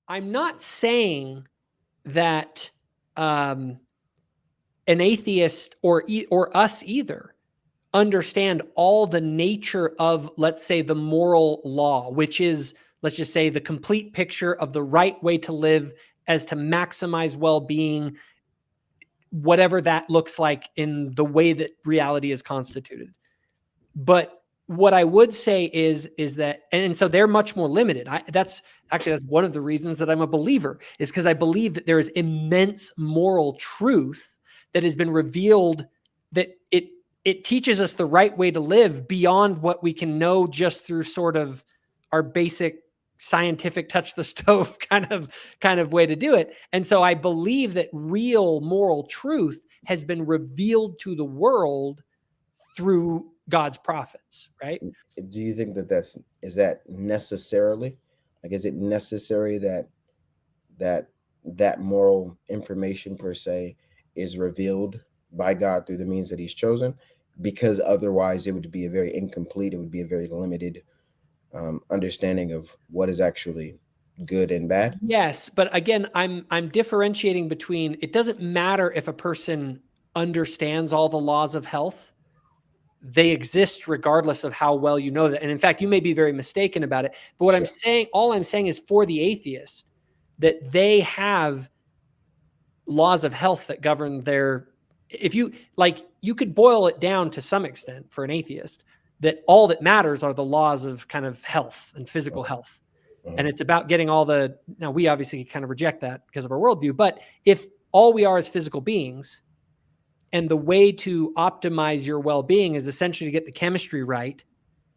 I'm not saying that an atheist or us either understand all the nature of, let's say, the moral law, which is, let's just say, the complete picture of the right way to live as to maximize well-being, whatever that looks like in the way that reality is constituted. But what I would say is that, and so they're much more limited. That's one of the reasons that I'm a believer, is because I believe that there is immense moral truth that has been revealed, that it teaches us the right way to live beyond what we can know just through sort of our basic scientific touch the stove kind of way to do it. And so I believe that real moral truth has been revealed to the world through God's prophets, right? Do you think that is that necessarily, like, is it necessary that moral information per se is revealed by God through the means that he's chosen? Because otherwise it would be a very incomplete, it would be a very limited understanding of what is actually good and bad. Yes, but again, I'm differentiating between, it doesn't matter if a person understands all the laws of health. They exist regardless of how well you know that. And in fact, you may be very mistaken about it. But what Sure. all I'm saying is, for the atheist, that they have laws of health that govern their, if you like, you could boil it down to some extent for an atheist, that all that matters are the laws of kind of health and physical health. And it's about getting all the, now we obviously kind of reject that because of our worldview, but if all we are is physical beings, and the way to optimize your well-being is essentially to get the chemistry right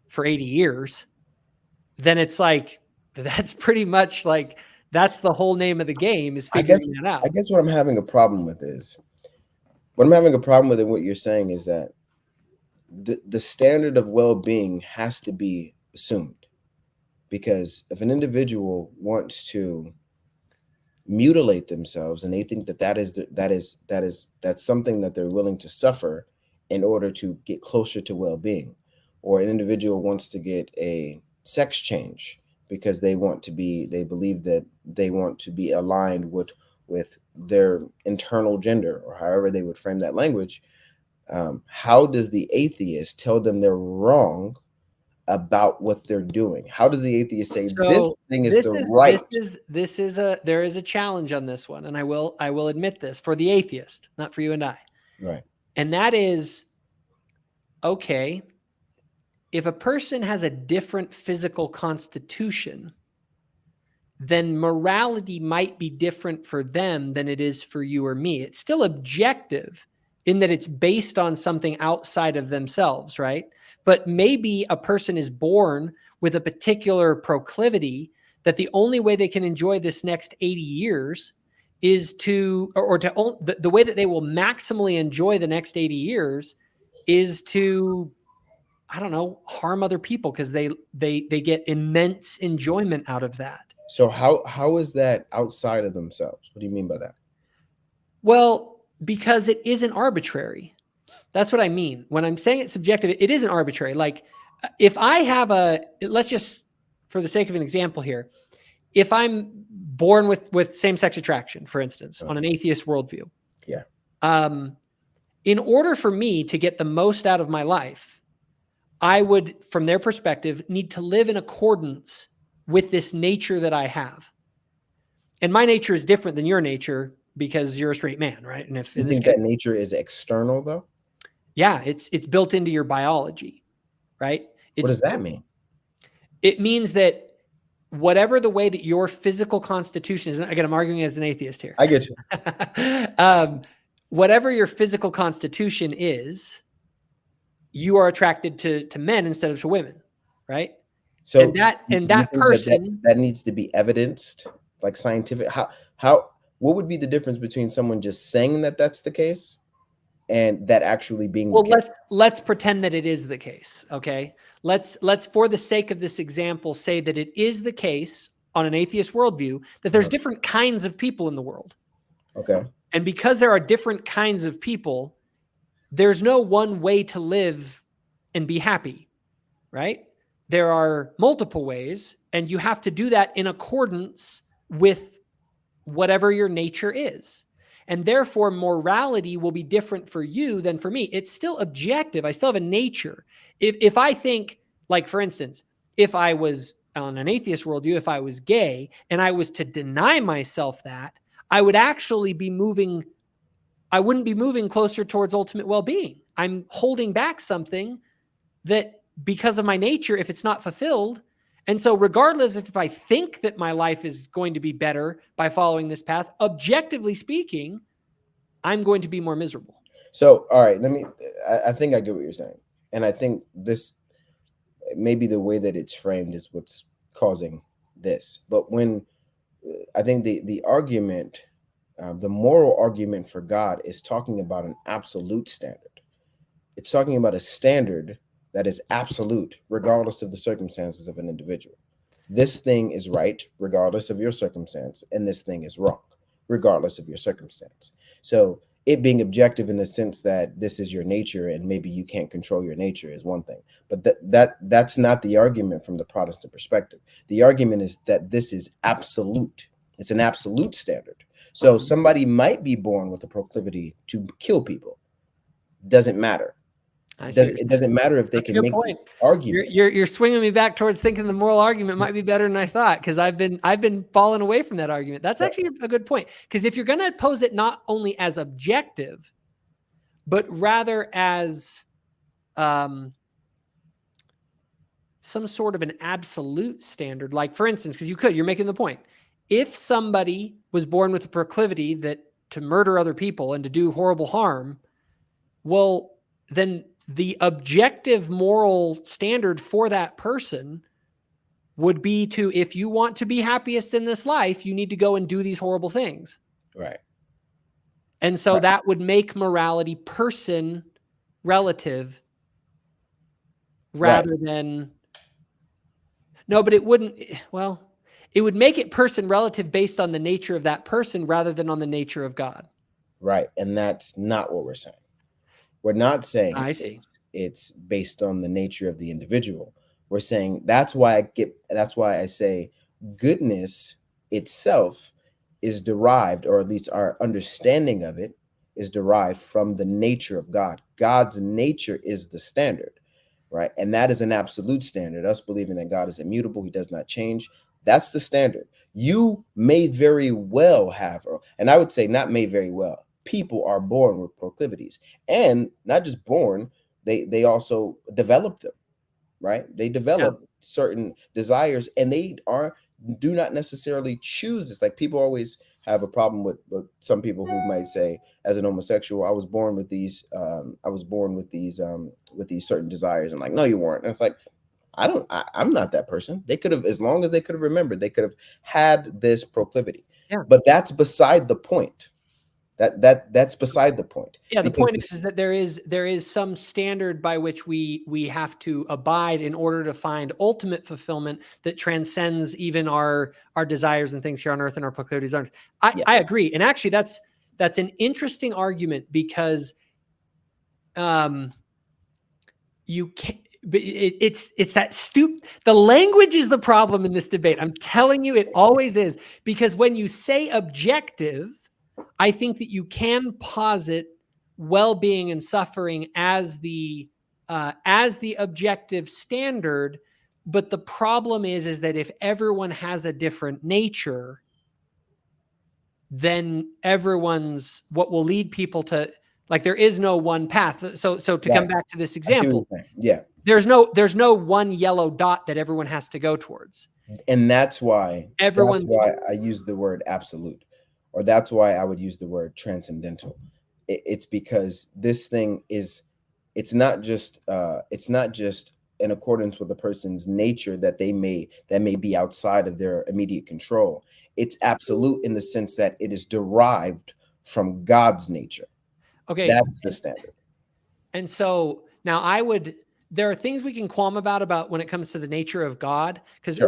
for 80 years, then it's like, that's pretty much like, that's the whole name of the game, is figuring that out. I guess what I'm having a problem with is, what I'm having a problem with, and what you're saying is that the standard of well-being has to be assumed. Because if an individual wants to mutilate themselves and they think that's something that they're willing to suffer in order to get closer to well-being, or an individual wants to get a sex change because they believe that they want to be aligned with their internal gender, or however they would frame that language, how does the atheist tell them they're wrong about what they're doing? How does the atheist say this thing is the right? There is a challenge on this one, and I will admit this, for the atheist, not for you and I. Right. And that is, okay, if a person has a different physical constitution, then morality might be different for them than it is for you or me. It's still objective in that it's based on something outside of themselves, right? But maybe a person is born with a particular proclivity that the only way they can enjoy this next 80 years is to, the way that they will maximally enjoy the next 80 years is to, I don't know, harm other people, because they get immense enjoyment out of that. So how is that outside of themselves? What do you mean by that? Well, because it isn't arbitrary. That's what I mean. When I'm saying it's subjective, it isn't arbitrary. Like, if I have let's just, for the sake of an example here, if I'm born with same-sex attraction, for instance, on an atheist worldview, Yeah. In order for me to get the most out of my life, I would, from their perspective, need to live in accordance with this nature that I have. And my nature is different than your nature because you're a straight man, right? And if You in this think case, that nature is external, though? yeah, it's built into your biology, right? What does that mean? It means that whatever the way that your physical constitution is, again, I'm arguing as an atheist here. I get you. Whatever your physical constitution is, you are attracted to men instead of to women, right? So that person that needs to be evidenced, like scientific. What would be the difference between someone just saying that that's the case and that actually being the case? Let's pretend that it is the case. Okay. Let's, for the sake of this example, say that it is the case on an atheist worldview that there's different kinds of people in the world. Okay. And because there are different kinds of people, there's no one way to live and be happy, right? There are multiple ways, and you have to do that in accordance with whatever your nature is. And therefore, morality will be different for you than for me. It's still objective. I still have a nature. If I think, like, for instance, if I was on an atheist worldview, if I was gay and I was to deny myself that, I would actually be moving, I wouldn't be moving closer towards ultimate well-being. I'm holding back something that, because of my nature, if it's not fulfilled. And so regardless if I think that my life is going to be better by following this path, objectively speaking, I'm going to be more miserable. So, all right, I think I get what you're saying. And I think this, maybe the way that it's framed is what's causing this. But when I think the argument, the moral argument for God is talking about an absolute standard. It's talking about a standard that is absolute, regardless of the circumstances of an individual. This thing is right, regardless of your circumstance, and this thing is wrong, regardless of your circumstance. So it being objective in the sense that this is your nature and maybe you can't control your nature is one thing. But that's not the argument from the Protestant perspective. The argument is that this is absolute. It's an absolute standard. So somebody might be born with a proclivity to kill people. Doesn't matter. It doesn't matter if they can make the argument. You're swinging me back towards thinking the moral argument might be better than I thought, because I've been falling away from that argument. That's actually a good point, because if you're going to pose it not only as objective, but rather as some sort of an absolute standard, like, for instance, because you're making the point, if somebody was born with a proclivity to murder other people and to do horrible harm, well, then the objective moral standard for that person would be to, if you want to be happiest in this life, you need to go and do these horrible things. Right. And so that would make morality person relative rather than, no, but it wouldn't, well, it would make it person relative based on the nature of that person rather than on the nature of God. Right. And that's not what we're saying. We're not saying it's based on the nature of the individual. We're saying that's why I say goodness itself is derived, or at least our understanding of it is derived from the nature of God. God's nature is the standard, right? And that is an absolute standard. Us believing that God is immutable, he does not change. That's the standard. You may very well have, and I would say not may very well, people are born with proclivities, and not just born, they also develop them, right? They develop certain desires, and they do not necessarily choose this. Like, people always have a problem with some people who might say, as an homosexual, I was born with these certain desires, and like, no, you weren't. And it's like, I'm not that person. They could have, as long as they could have remembered, they could have had this proclivity. But that's beside the point. That's beside the point. Yeah, the point is that there is some standard by which we have to abide in order to find ultimate fulfillment that transcends even our desires and things here on earth and our proclivities on earth. I agree. And actually that's an interesting argument, because you can't, it's that the language is the problem in this debate. I'm telling you, it always is, because when you say objective, I think that you can posit well-being and suffering as the objective standard. But the problem is that if everyone has a different nature, then what will lead people to, like, there is no one path. So to come back to this example, there's no one yellow dot that everyone has to go towards. And that's why I use the word absolute. Or that's why I would use the word transcendental. It's because this thing it's not just in accordance with the person's nature that may be outside of their immediate control. It's absolute in the sense that it is derived from God's nature. Okay, that's the standard. And so now there are things we can qualm about when it comes to the nature of God. Because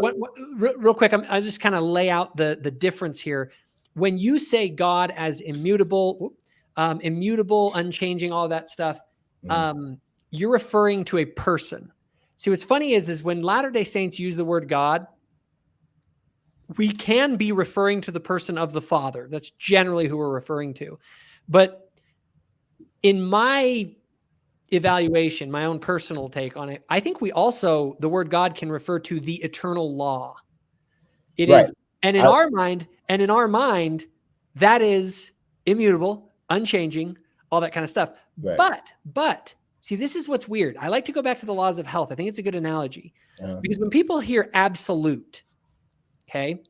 real quick, I'll just kind of lay out the difference here. When you say God as immutable, unchanging, all of that stuff, you're referring to a person. See, what's funny is when Latter-day Saints use the word God, we can be referring to the person of the Father. That's generally who we're referring to. But in my evaluation, my own personal take on it, I think the word God can refer to the eternal law. It Right. is, and in our mind, that is immutable, unchanging, all that kind of stuff. Right. But see, this is what's weird. I like to go back to the laws of health. I think it's a good analogy because when people hear absolute, okay,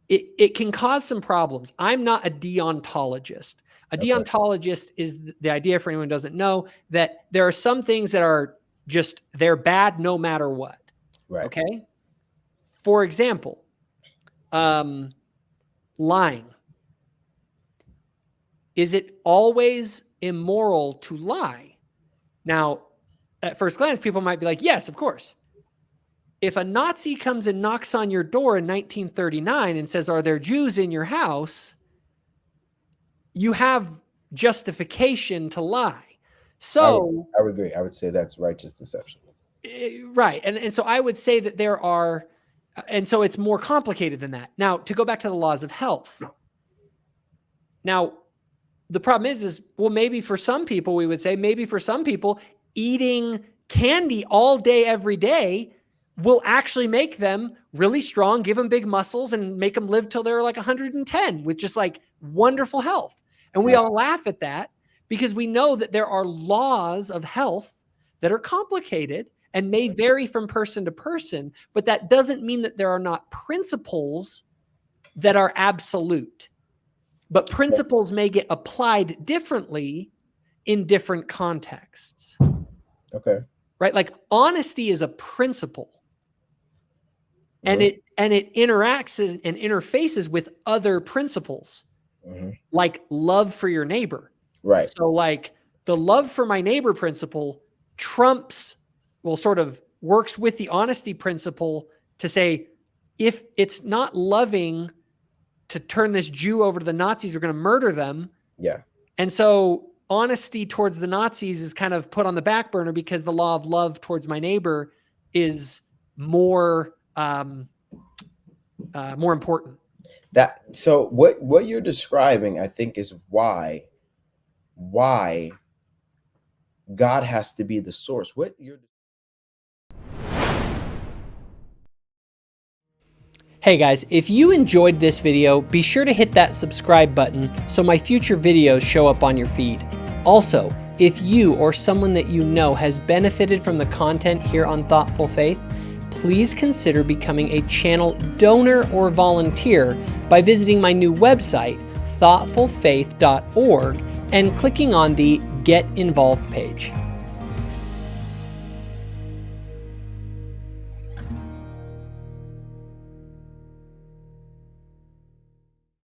it can cause some problems. I'm not a deontologist. A deontologist is the idea, for anyone who doesn't know, that there are some things that are just, they're bad no matter what. Right. Okay. For example, lying. Is it always immoral to lie? Now, at first glance, people might be like, yes, of course. If a Nazi comes and knocks on your door in 1939 and says, are there Jews in your house? You have justification to lie. So I would agree. I would say that's righteous deception. Right. And so I would say that there are, and so it's more complicated than that. Now, to go back to the laws of health. Now, the problem is, well, maybe for some people, we would say, maybe for some people, eating candy all day, every day will actually make them really strong, give them big muscles, and make them live till they're like 110 with just like wonderful health. And we all laugh at that because we know that there are laws of health that are complicated and may vary from person to person, but that doesn't mean that there are not principles that are absolute. But principles may get applied differently in different contexts. Okay. Right? Like honesty is a principle. And it interacts and interfaces with other principles, like love for your neighbor. Right. So like the love for my neighbor principle sort of works with the honesty principle to say, if it's not loving to turn this Jew over to the Nazis, are going to murder them. Yeah. And so honesty towards the Nazis is kind of put on the back burner because the law of love towards my neighbor is more important. So what you're describing, I think, is why God has to be the source. Hey guys, if you enjoyed this video, be sure to hit that subscribe button so my future videos show up on your feed. Also, if you or someone that you know has benefited from the content here on Thoughtful Faith, please consider becoming a channel donor or volunteer by visiting my new website, thoughtfulfaith.org, and clicking on the Get Involved page.